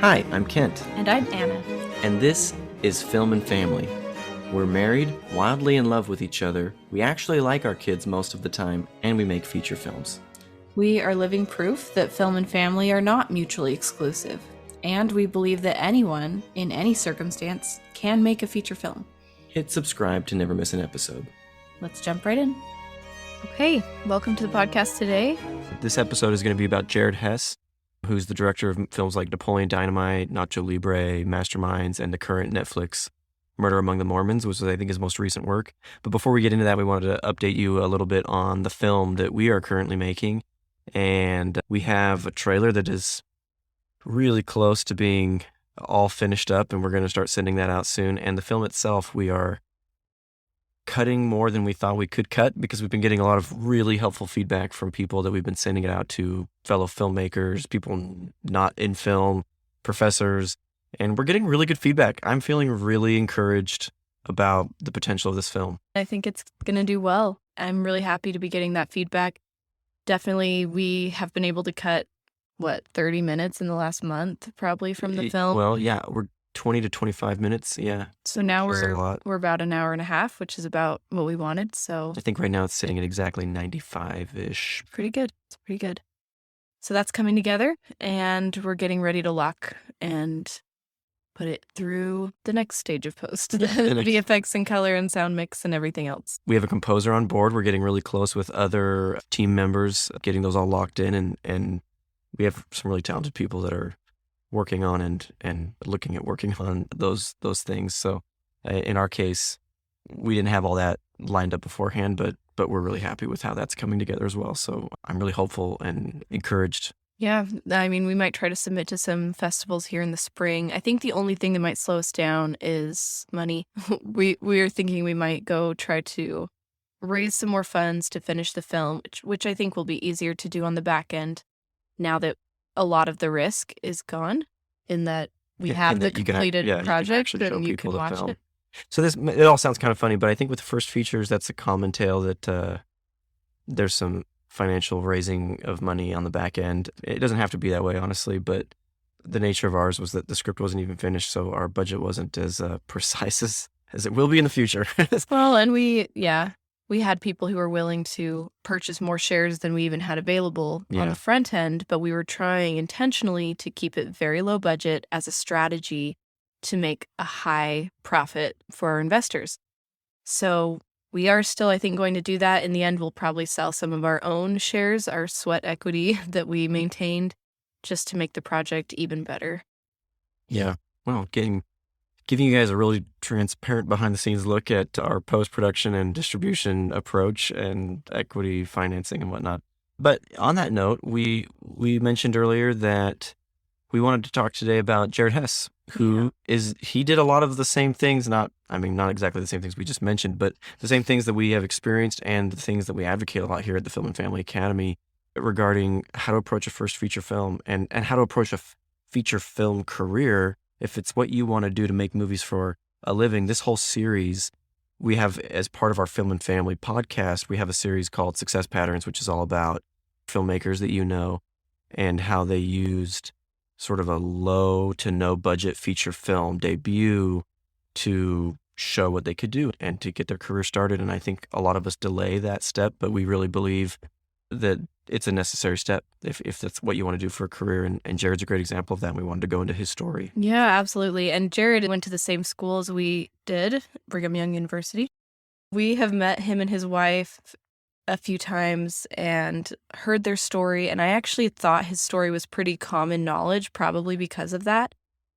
Hi, I'm Kent, And I'm Anna. and this is Film and Family. We're married, wildly in love with each other, we actually like our kids most of the time, and we make feature films. We are living proof that film and family are not mutually exclusive, and we believe that anyone, in any circumstance, can make a feature film. Hit subscribe to never miss an episode. Let's jump right in. Okay, welcome to the podcast today. This episode is going to be about Jared Hess, who's the director of films like Napoleon Dynamite, Nacho Libre, Masterminds, and the current Netflix Murder Among the Mormons, which is, I think, his most recent work. But before we get into that, we wanted to update you a little bit on the film that we are currently making. And we have a trailer that is really close to being all finished up, and we're going to start sending that out soon. And the film itself, we are cutting more than we thought we could cut because we've been getting a lot of really helpful feedback from people that we've been sending it out to, fellow filmmakers, people not in film, professors, and we're getting really good feedback. I'm feeling really encouraged about the potential of this film. I think it's going to do well. I'm really happy to be getting that feedback. Definitely, we have been able to cut, 30 minutes in the last month, probably, from the film. Well, yeah, we're 20 to 25 minutes, yeah. So now Which is a lot. we're about an hour and a half, which is about what we wanted. So I think right now it's sitting at exactly 95-ish. pretty good. It's pretty good. So that's coming together, and we're getting ready to lock and put it through the next stage of post, the VFX and color and sound mix and everything else. We have a composer on board. We're getting really close with other team members, getting those all locked in, and we have some really talented people that are working on and looking at working on those things. So in our case, we didn't have all that lined up beforehand, but we're really happy with how that's coming together as well. So I'm really hopeful and encouraged. Yeah, I mean, we might try to submit to some festivals here in the spring. I think the only thing that might slow us down is money. We are thinking we might go try to raise some more funds to finish the film, which I think will be easier to do on the back end now that a lot of the risk is gone, in that we have the completed project and you can watch it. So it all sounds kind of funny, but I think with the first features, that's a common tale that there's some financial raising of money on the back end. It doesn't have to be that way, honestly, but the nature of ours was that the script wasn't even finished, so our budget wasn't as precise as it will be in the future. Well, and we had people who were willing to purchase more shares than we even had available on the front end, but we were trying intentionally to keep it very low budget as a strategy to make a high profit for our investors. So we are still, I think, going to do that. In the end, we'll probably sell some of our own shares, our sweat equity that we maintained, just to make the project even better. Yeah. Well, giving you guys a really transparent behind-the-scenes look at our post-production and distribution approach and equity financing and whatnot. But on that note, we mentioned earlier that we wanted to talk today about Jared Hess, who he did a lot of the same things, not exactly the same things we just mentioned, but the same things that we have experienced and the things that we advocate a lot here at the Film and Family Academy regarding how to approach a first feature film and how to approach a feature film career. If it's what you want to do to make movies for a living, this whole series, we have, as part of our Film and Family podcast, we have a series called Success Patterns, which is all about filmmakers that you know and how they used sort of a low to no budget feature film debut to show what they could do and to get their career started. And I think a lot of us delay that step, but we really believe that it's a necessary step if that's what you want to do for a career. And Jared's a great example of that. And we wanted to go into his story. Yeah, absolutely. And Jared went to the same school as we did, Brigham Young University. We have met him and his wife a few times and heard their story. And I actually thought his story was pretty common knowledge, probably because of that.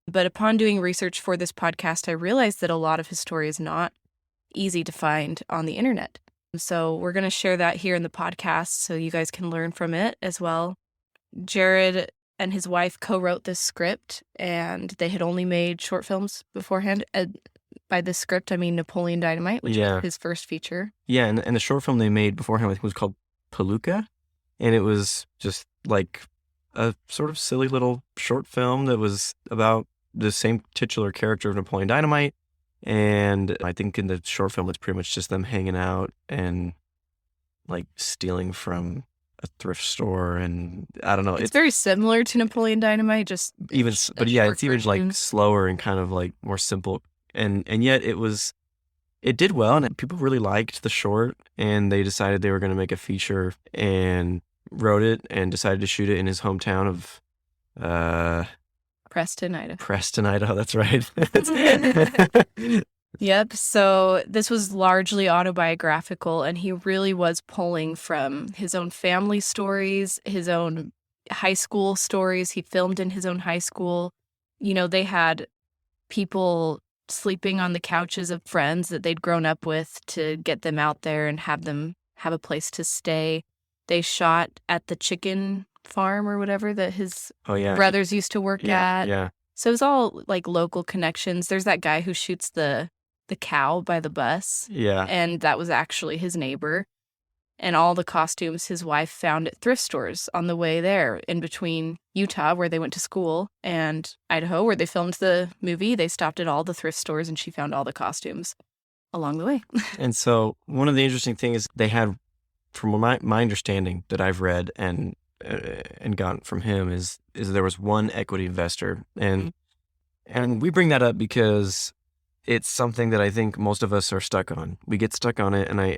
But upon doing research for this podcast, I realized that a lot of his story is not easy to find on the internet. So we're going to share that here in the podcast so you guys can learn from it as well. Jared and his wife co-wrote this script, and they had only made short films beforehand. By this script, I mean Napoleon Dynamite, which was his first feature. Yeah, and the short film they made beforehand, I think, was called Palooka. And it was just like a sort of silly little short film that was about the same titular character of Napoleon Dynamite. And I think in the short film, it's pretty much just them hanging out and like stealing from a thrift store, and I don't know. It's very similar to Napoleon Dynamite, just even, but yeah, it's even version. like slower and kind of like more simple, and yet it did well, and people really liked the short, and they decided they were going to make a feature and wrote it and decided to shoot it in his hometown of Preston, Idaho. Preston, Idaho. That's right. Yep. So this was largely autobiographical, and he really was pulling from his own family stories, his own high school stories. He filmed in his own high school. They had people sleeping on the couches of friends that they'd grown up with to get them out there and have them have a place to stay. They shot at the chicken farm or whatever that his brothers used to work at. Yeah. So it was all like local connections. There's that guy who shoots the cow by the bus. Yeah. And that was actually his neighbor. And all the costumes his wife found at thrift stores on the way there, in between Utah, where they went to school, and Idaho, where they filmed the movie. They stopped at all the thrift stores, and she found all the costumes along the way. And so one of the interesting things they had, from my understanding that I've read and gotten from him, is there was one equity investor, and we bring that up because it's something that I think most of us are stuck on. We get stuck on it, and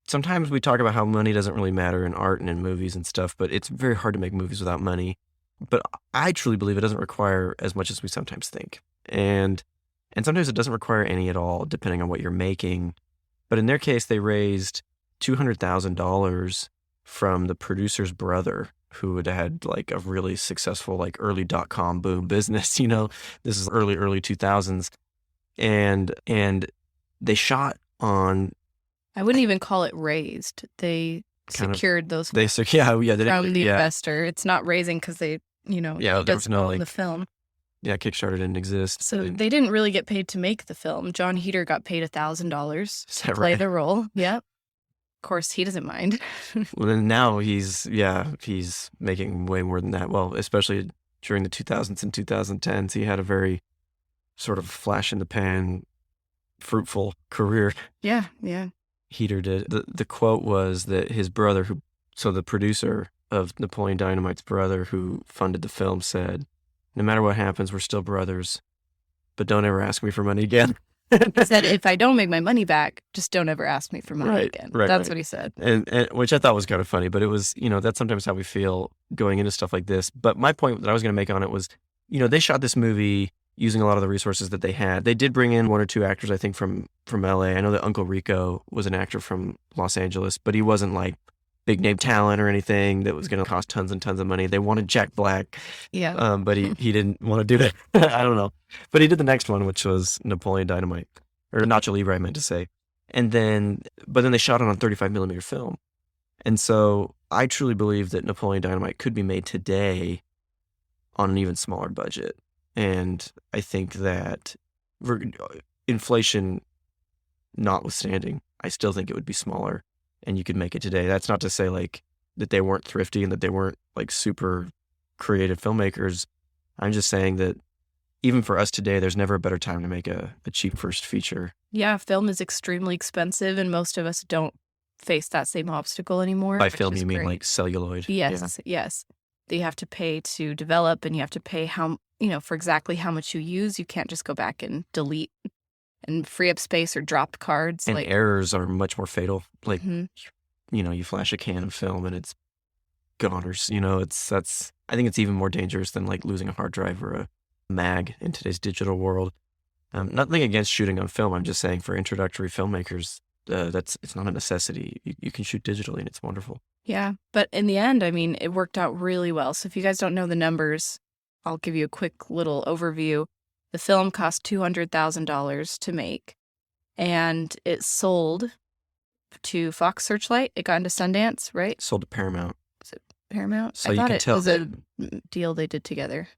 sometimes we talk about how money doesn't really matter in art and in movies and stuff, but it's very hard to make movies without money. But I truly believe it doesn't require as much as we sometimes think. And sometimes it doesn't require any at all, depending on what you're making. But in their case, they raised $200,000 from the producer's brother, who had like a really successful like early .com boom business. This is early 2000s, and they shot on. I wouldn't even call it raised. They secured those. From the investor. It's not raising because they, there was no the film. Yeah, Kickstarter didn't exist. So they didn't really get paid to make the film. John Heder got paid $1,000 to play the role. Yep. Of course, he doesn't mind. Well, then now he's making way more than that. Well, especially during the 2000s and 2010s, he had a very sort of flash in the pan, fruitful career. Yeah. Heder did. The quote was that his brother, the producer of Napoleon Dynamite's brother who funded the film, said, "No matter what happens, we're still brothers, but don't ever ask me for money again." He said, "If I don't make my money back, just don't ever ask me for money again." That's what he said. And which I thought was kind of funny, but it was, that's sometimes how we feel going into stuff like this. But my point that I was going to make on it was, they shot this movie using a lot of the resources that they had. They did bring in one or two actors, I think, from LA. I know that Uncle Rico was an actor from Los Angeles, but he wasn't like big name talent or anything that was going to cost tons and tons of money. They wanted Jack Black. Yeah. But he didn't want to do that. I don't know. But he did the next one, which was Napoleon Dynamite, or Nacho Libre, I meant to say. But then they shot it on 35 millimeter film. And so I truly believe that Napoleon Dynamite could be made today on an even smaller budget. And I think that inflation notwithstanding, I still think it would be smaller and you could make it today. That's not to say like that they weren't thrifty and that they weren't like super creative filmmakers. I'm just saying that even for us today, there's never a better time to make a cheap first feature. Yeah, film is extremely expensive, and most of us don't face that same obstacle anymore. By film, you mean like celluloid? Yes. That you have to pay to develop, and you have to pay for exactly how much you use. You can't just go back and delete and free up space or drop cards. And errors are much more fatal. Like, you flash a can of film and it's gone, or, I think it's even more dangerous than like losing a hard drive or a mag in today's digital world. Nothing against shooting on film. I'm just saying for introductory filmmakers, it's not a necessity. You can shoot digitally and it's wonderful. Yeah. But in the end, it worked out really well. So if you guys don't know the numbers, I'll give you a quick little overview. The film cost $200,000 to make, and it sold to Fox Searchlight. It got into Sundance, right? Sold to Paramount. Was it Paramount? So I you thought can it tell was a deal they did together.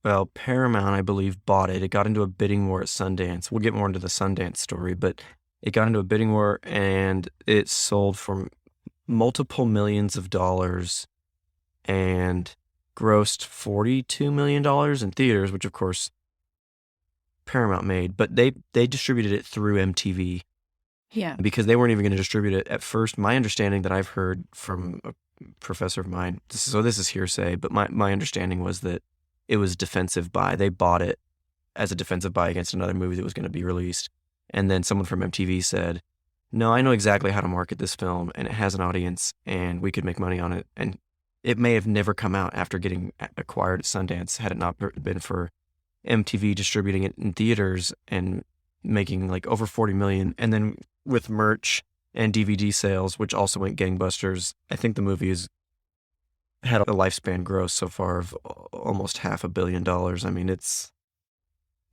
Well, Paramount, I believe, bought it. It got into a bidding war at Sundance. We'll get more into the Sundance story, but it got into a bidding war and it sold for multiple millions of dollars and grossed $42 million in theaters, which of course Paramount made, but they distributed it through MTV. Yeah. because they weren't even going to distribute it at first. My understanding that I've heard from a professor of mine, so this is hearsay, but my understanding was that it was defensive buy. They bought it as a defensive buy against another movie that was going to be released. And then someone from MTV said, no, I know exactly how to market this film, and it has an audience, and we could make money on it. And it may have never come out after getting acquired at Sundance had it not been for MTV distributing it in theaters and making like over 40 million. And then with merch and DVD sales, which also went gangbusters, I think the movie has had a lifespan gross so far of almost $500 million. I mean,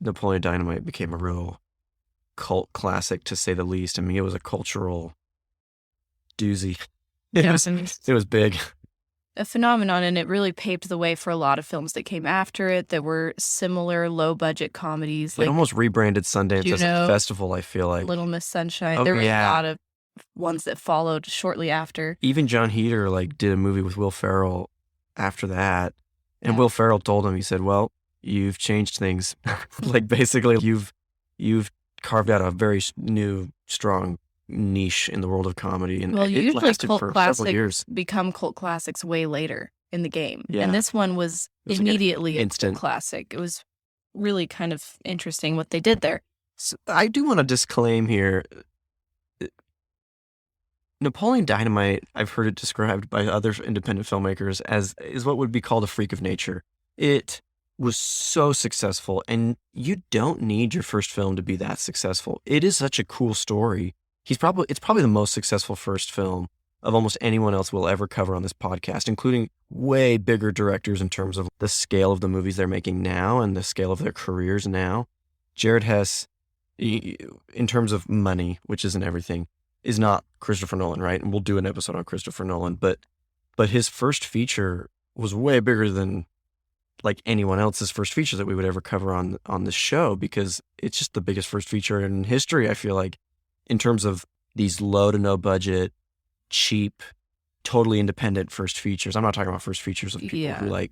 Napoleon Dynamite became a real cult classic, to say the least. I mean, it was a cultural doozy. It was big. A phenomenon, and it really paved the way for a lot of films that came after it that were similar low-budget comedies. It almost rebranded Sundance as a festival, I feel like. Little Miss Sunshine. There were a lot of ones that followed shortly after. Even John Heder did a movie with Will Ferrell after that. And Will Ferrell told him, he said, well, you've changed things. Basically, you've carved out a very new, strong niche in the world of comedy. And it lasted for several years. Become cult classics way later in the game. Yeah. And this one was immediately a cult classic. It was really kind of interesting what they did there. So I do want to disclaim here, Napoleon Dynamite, I've heard it described by other independent filmmakers as is what would be called a freak of nature. It was so successful, and you don't need your first film to be that successful. It is such a cool story. It's probably the most successful first film of almost anyone else we'll ever cover on this podcast, including way bigger directors in terms of the scale of the movies they're making now and the scale of their careers now. Jared Hess, in terms of money, which isn't everything, is not Christopher Nolan, right? And we'll do an episode on Christopher Nolan, but his first feature was way bigger than like anyone else's first feature that we would ever cover on the show, because it's just the biggest first feature in history, I feel like, in terms of these low to no budget, cheap, totally independent first features. I'm not talking about first features of people who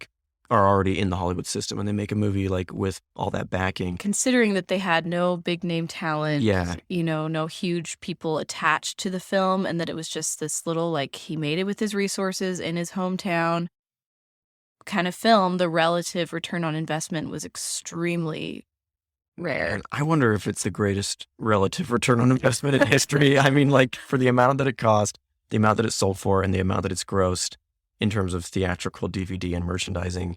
are already in the Hollywood system and they make a movie with all that backing. Considering that they had no big name talent, no huge people attached to the film, and that it was just this little, he made it with his resources in his hometown kind of film, the relative return on investment was extremely rare. And I wonder if it's the greatest relative return on investment in history. I mean, for the amount that it cost, the amount that it sold for, and the amount that it's grossed in terms of theatrical, DVD, and merchandising,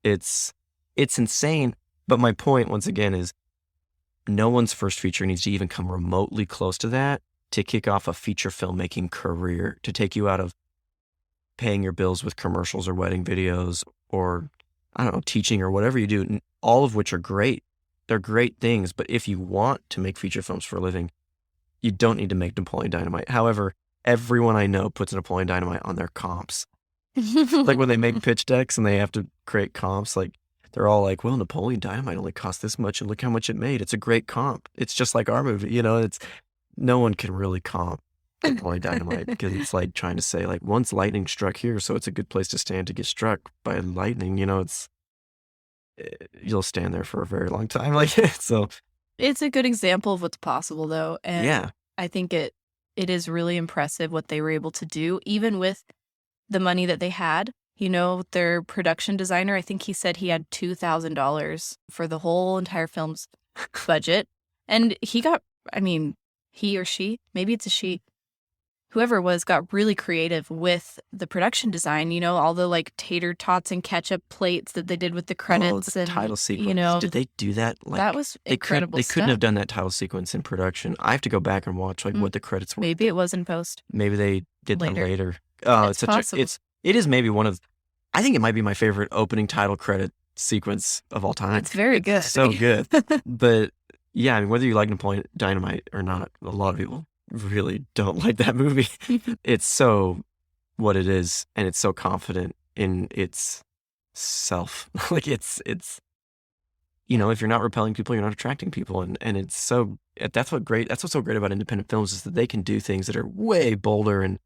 it's insane. But my point, once again, is no one's first feature needs to even come remotely close to that to kick off a feature filmmaking career, to take you out of paying your bills with commercials or wedding videos or, I don't know, teaching or whatever you do, all of which are great. They're great things. But if you want to make feature films for a living, you don't need to make Napoleon Dynamite. However, everyone I know puts Napoleon Dynamite on their comps. When they make pitch decks and they have to create comps, they're all like, well, Napoleon Dynamite only cost this much and look how much it made. It's a great comp. It's just like our movie. No one can really comp Napoleon Dynamite because it's like trying to say once lightning struck here, so it's a good place to stand to get struck by lightning. You'll stand there for a very long time. So it's a good example of what's possible, though. And I think it is really impressive what they were able to do, even with the money that they had. Their production designer, I think he said he had $2,000 for the whole entire film's budget. And he or she, maybe it's a she, whoever it was, got really creative with the production design, all the tater tots and ketchup plates that they did with the credits. The title sequence. Did they do that? That was incredible They couldn't have done that title sequence in production. I have to go back and watch what the credits were. Maybe it was in post. Maybe they did that later. Oh, it's possible. It is maybe I think it might be my favorite opening title credit sequence of all time. It's very good. It's so good. But yeah, whether you like Napoleon Dynamite or not, a lot of people really don't like that movie. It's so what it is, and it's so confident in its self. It's if you're not repelling people, you're not attracting people, and it's so that's what's so great about independent films, is that they can do things that are way bolder and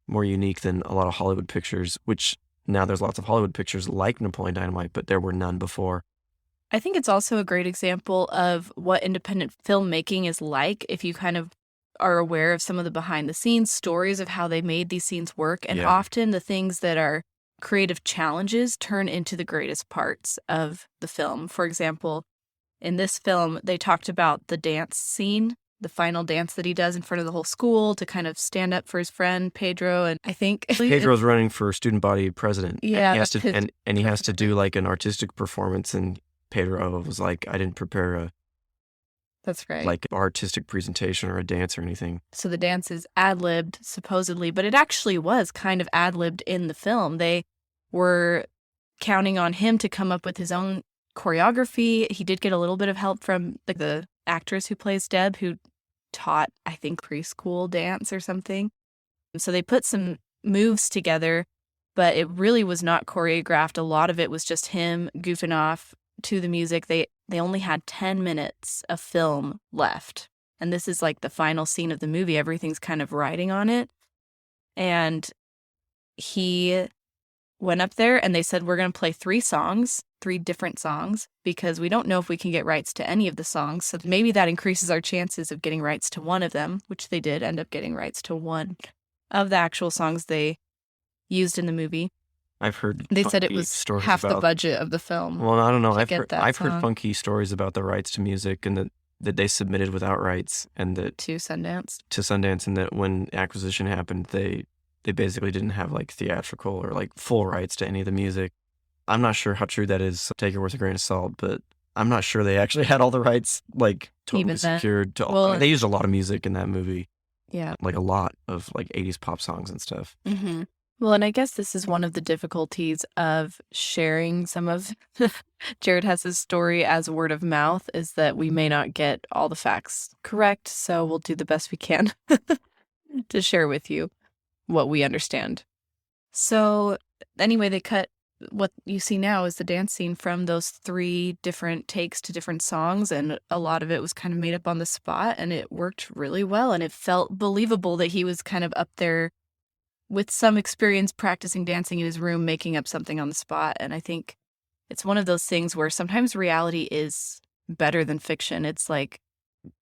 more unique than a lot of Hollywood pictures, which now there's lots of Hollywood pictures like Napoleon Dynamite, but there were none before. I think it's also a great example of what independent filmmaking is like if you kind of are aware of some of the behind the scenes stories of how they made these scenes work. And Yeah. often the things that are creative challenges turn into the greatest parts of the film. For example, in this film, they talked about the dance scene, the final dance that he does in front of the whole school to kind of stand up for his friend Pedro. And I think Pedro's running for student body president. Yeah, And he has that's to, his and he has to do like an artistic performance, and Pedro was like, I didn't prepare a That's right. like artistic presentation or a dance or anything. So the dance is ad-libbed, supposedly, but it actually was kind of ad-libbed in the film. They were counting on him to come up with his own choreography. He did get a little bit of help from the actress who plays Deb, who taught, I think, preschool dance or something. So they put some moves together, but it really was not choreographed. A lot of it was just him goofing off to the music. They only had 10 minutes of film left. And this is like the final scene of the movie. Everything's kind of riding on it. And he went up there and they said, we're going to play 3 different songs, because we don't know if we can get rights to any of the songs. So maybe that increases our chances of getting rights to one of them, which they did end up getting rights to one of the actual songs they used in the movie. I've heard They said it was half the budget of the film. Well, I don't know. to I've heard song. funky stories about the rights to music, and that they submitted without rights, and that To Sundance, and that when acquisition happened, they basically didn't have like theatrical or like full rights to any of the music. I'm not sure how true that is. Take it with a grain of salt, but I'm not sure they actually had all the rights like totally Even then. secured. To all. Well, They used a lot of music in that movie, Yeah. like a lot of like 80s pop songs and stuff. Mm-hmm. Well, and I guess this is one of the difficulties of sharing some of Jared Hess's story as word of mouth, is that we may not get all the facts correct. So we'll do the best we can to share with you what we understand. So anyway, they cut what you see now is the dance scene from those 3 different takes to different songs. And a lot of it was kind of made up on the spot, and it worked really well. And it felt believable that he was kind of up there with some experience practicing dancing in his room, making up something on the spot. And I think it's one of those things where sometimes reality is better than fiction. It's like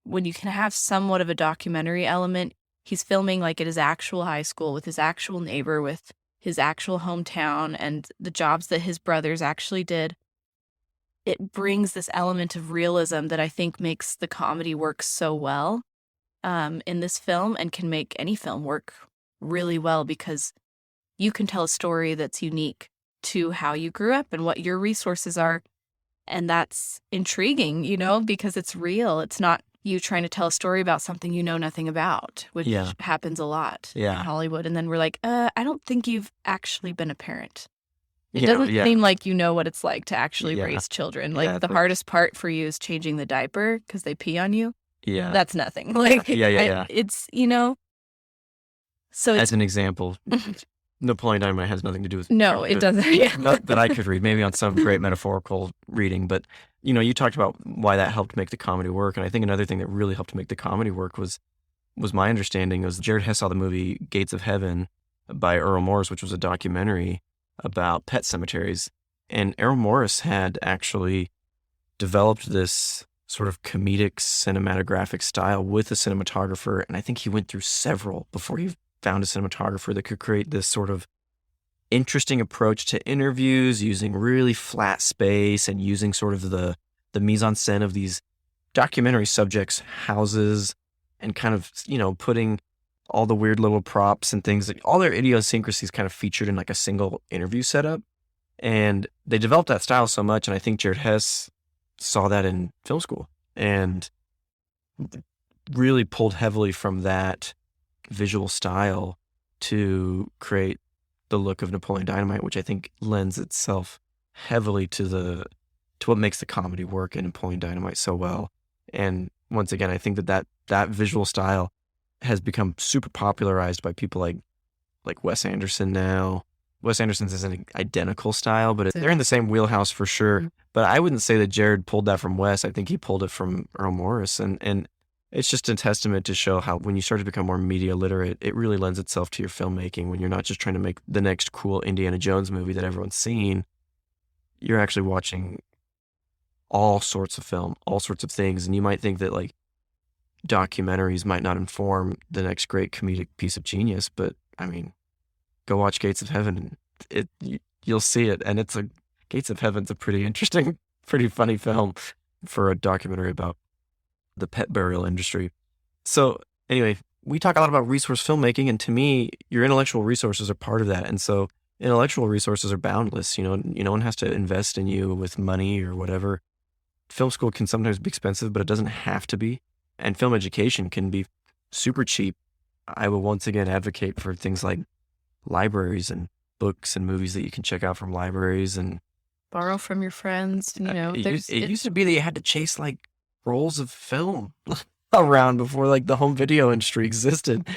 when you can have somewhat of a documentary element, he's filming like at his actual high school with his actual neighbor, with his actual hometown, and the jobs that his brothers actually did. It brings this element of realism that I think makes the comedy work so well in this film, and can make any film work really well, because you can tell a story that's unique to how you grew up and what your resources are. And that's intriguing, because it's real. It's not you trying to tell a story about something you know nothing about, which happens a lot in Hollywood. And then we're like, I don't think you've actually been a parent. It doesn't seem like you know what it's like to actually raise children. Like the hardest part for you is changing the diaper because they pee on you. Yeah. That's nothing. It's, so as an example, Napoleon Dynamite has nothing to do with No, it doesn't. Yeah. Not that I could read, maybe on some great metaphorical reading, but you talked about why that helped make the comedy work, and I think another thing that really helped make the comedy work was my understanding was Jared Hess saw the movie Gates of Heaven by Earl Morris, which was a documentary about pet cemeteries, and Earl Morris had actually developed this sort of comedic cinematographic style with a cinematographer, and I think he went through several before he found a cinematographer that could create this sort of interesting approach to interviews, using really flat space and using sort of the mise-en-scène of these documentary subjects' houses, and kind of, putting all the weird little props and things, like all their idiosyncrasies kind of featured in like a single interview setup. And they developed that style so much, and I think Jared Hess saw that in film school and really pulled heavily from that visual style to create the look of Napoleon Dynamite, which I think lends itself heavily to what makes the comedy work in Napoleon Dynamite so well. And once again, I think that visual style has become super popularized by people like Wes Anderson now. Wes Anderson's isn't an identical style, but they're in the same wheelhouse for sure. Mm-hmm. But I wouldn't say that Jared pulled that from Wes. I think he pulled it from Earl Morris. And it's just a testament to show how when you start to become more media literate, it really lends itself to your filmmaking. When you're not just trying to make the next cool Indiana Jones movie that everyone's seen, you're actually watching all sorts of film, all sorts of things. And you might think that like documentaries might not inform the next great comedic piece of genius, but I mean, go watch Gates of Heaven and you'll see it. And Gates of Heaven's a pretty interesting, pretty funny film for a documentary about the pet burial industry. So anyway, we talk a lot about resource filmmaking, and to me, your intellectual resources are part of that. And so intellectual resources are boundless. No one has to invest in you with money or whatever. Film school can sometimes be expensive, but it doesn't have to be. And film education can be super cheap. I will once again advocate for things like libraries and books and movies that you can check out from libraries and borrow from your friends. it used to be that you had to chase like rolls of film around before like the home video industry existed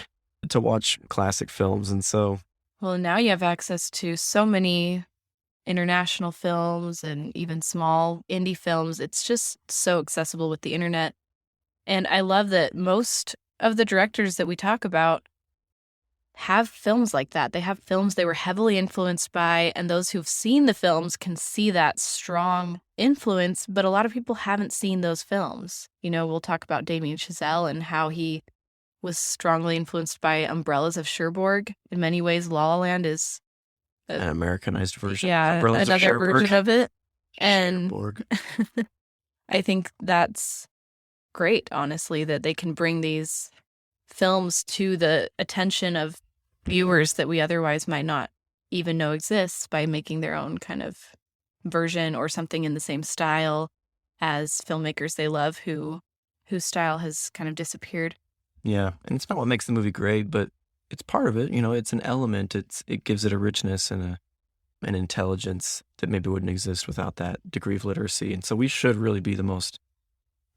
to watch classic films. And so, well, now you have access to so many international films and even small indie films. It's just so accessible with the internet. And I love that most of the directors that we talk about have films like that. They have films they were heavily influenced by, and those who've seen the films can see that strong influence, but a lot of people haven't seen those films. We'll talk about Damien Chazelle and how he was strongly influenced by Umbrellas of Cherbourg. In many ways, La La Land is an Americanized version. Yeah, another version of it. And I think that's great, honestly, that they can bring these films to the attention of viewers that we otherwise might not even know exists by making their own kind of version or something in the same style as filmmakers they love whose style has kind of disappeared. Yeah, and it's not what makes the movie great, but it's part of it. It's an element. It gives it a richness and an intelligence that maybe wouldn't exist without that degree of literacy. And so we should really be the most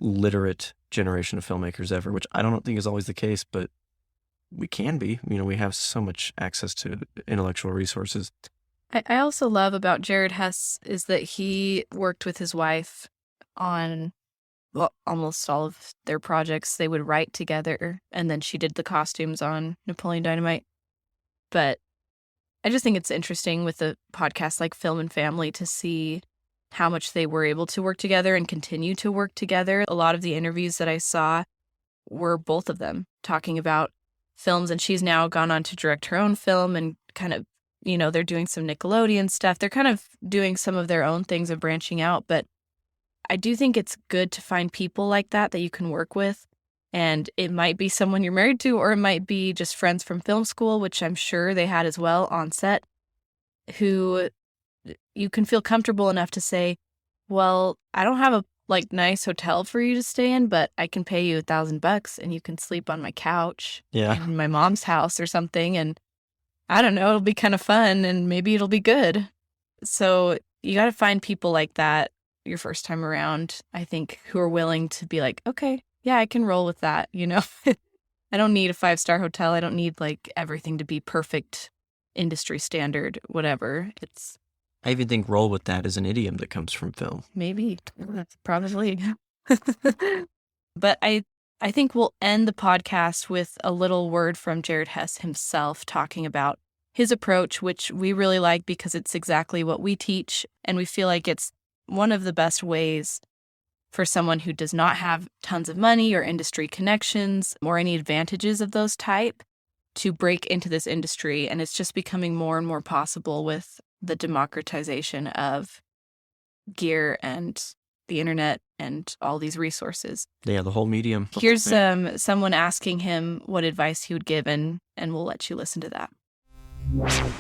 literate generation of filmmakers ever, which I don't think is always the case, but we can be. We have so much access to intellectual resources. I also love about Jared Hess is that he worked with his wife on almost all of their projects. They would write together, and then she did the costumes on Napoleon Dynamite. But I just think it's interesting with a podcast like Film and Family to see how much they were able to work together and continue to work together. A lot of the interviews that I saw were both of them talking about films, and she's now gone on to direct her own film and kind of, they're doing some Nickelodeon stuff. They're kind of doing some of their own things and branching out, but I do think it's good to find people like that you can work with. And it might be someone you're married to, or it might be just friends from film school, which I'm sure they had as well on set, who you can feel comfortable enough to say, well, I don't have a nice hotel for you to stay in, but I can pay you $1,000 and you can sleep on my couch in my mom's house or something. And I don't know, it'll be kind of fun and maybe it'll be good. So you got to find people like that your first time around, I think, who are willing to be like, okay, yeah, I can roll with that. I don't need a 5-star hotel. I don't need everything to be perfect industry standard, whatever. I even think roll with that is an idiom that comes from film. Maybe. That's probably. But I think we'll end the podcast with a little word from Jared Hess himself talking about his approach, which we really like because it's exactly what we teach. And we feel like it's one of the best ways for someone who does not have tons of money or industry connections or any advantages of those type to break into this industry. And it's just becoming more and more possible with the democratization of gear and the internet and all these resources. Yeah, the whole medium. Here's someone asking him what advice he would give, and we'll let you listen to that. I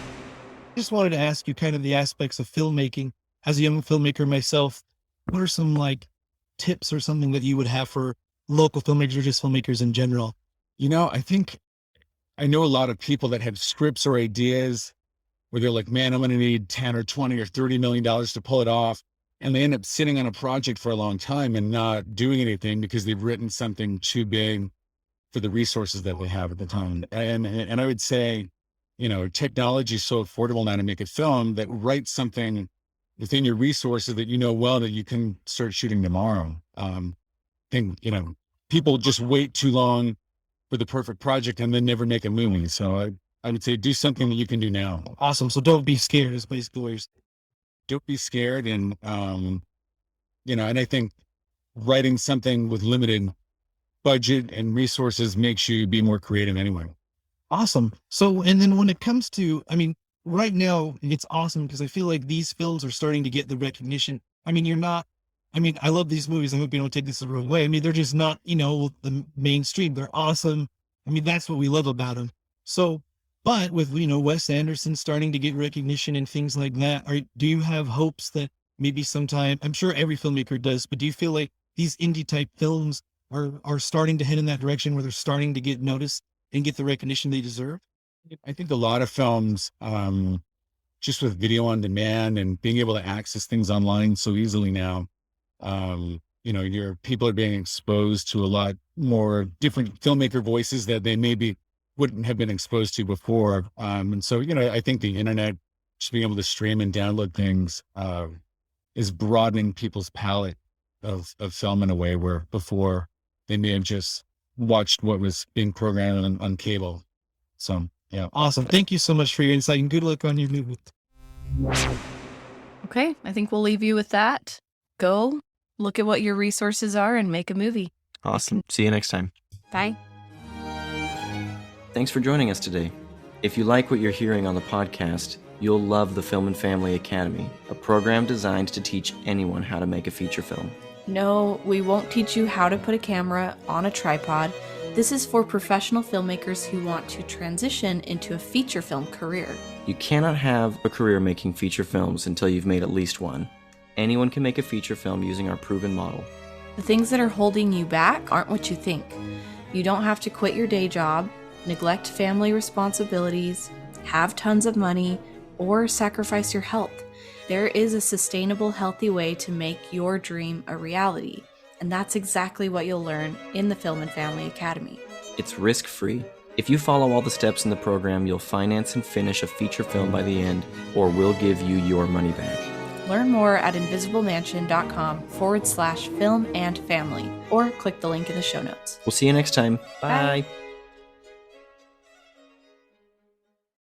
just wanted to ask you kind of the aspects of filmmaking. As a young filmmaker myself, what are some tips or something that you would have for local filmmakers or just filmmakers in general? I think I know a lot of people that have scripts or ideas where they're like, man, I'm going to need 10 or 20 or $30 million to pull it off. And they end up sitting on a project for a long time and not doing anything because they've written something too big for the resources that they have at the time. And I would say, technology is so affordable now to make a film that write something within your resources that well that you can start shooting tomorrow. People just wait too long for the perfect project and then never make a movie. So I would say do something that you can do now. Awesome. So don't be scared is basically what you're saying. Don't be scared. And, and I think writing something with limited budget and resources makes you be more creative anyway. Awesome. So, and then when it comes to, I mean, right now it's awesome because I feel like these films are starting to get the recognition. I mean, you're not, I mean, I love these movies. I hope you don't take this the wrong way. I mean, they're just not, the mainstream. They're awesome. I mean, that's what we love about them. So, but with, Wes Anderson starting to get recognition and things like that, do you have hopes that maybe sometime, I'm sure every filmmaker does, but do you feel like these indie type films are starting to head in that direction where they're starting to get noticed and get the recognition they deserve? I think a lot of films, just with video on demand and being able to access things online so easily now, your people are being exposed to a lot more different filmmaker voices that they maybe wouldn't have been exposed to before. And so, I think the internet, just being able to stream and download things, is broadening people's palette of film in a way where before they may have just watched what was being programmed on cable. So, yeah. Awesome. Thank you so much for your insight and good luck on your movie. Okay, I think we'll leave you with that. Go look at what your resources are and make a movie. Awesome. See you next time. Bye. Thanks for joining us today. If you like what you're hearing on the podcast, you'll love the Film and Family Academy, a program designed to teach anyone how to make a feature film. No, we won't teach you how to put a camera on a tripod. This is for professional filmmakers who want to transition into a feature film career. You cannot have a career making feature films until you've made at least one. Anyone can make a feature film using our proven model. The things that are holding you back aren't what you think. You don't have to quit your day job, neglect family responsibilities, have tons of money, or sacrifice your health. There is a sustainable, healthy way to make your dream a reality, and that's exactly what you'll learn in the Film and Family Academy. It's risk-free. If you follow all the steps in the program, you'll finance and finish a feature film by the end, or we'll give you your money back. Learn more at invisiblemansion.com/film and family, or click the link in the show notes. We'll see you next time. Bye. Bye.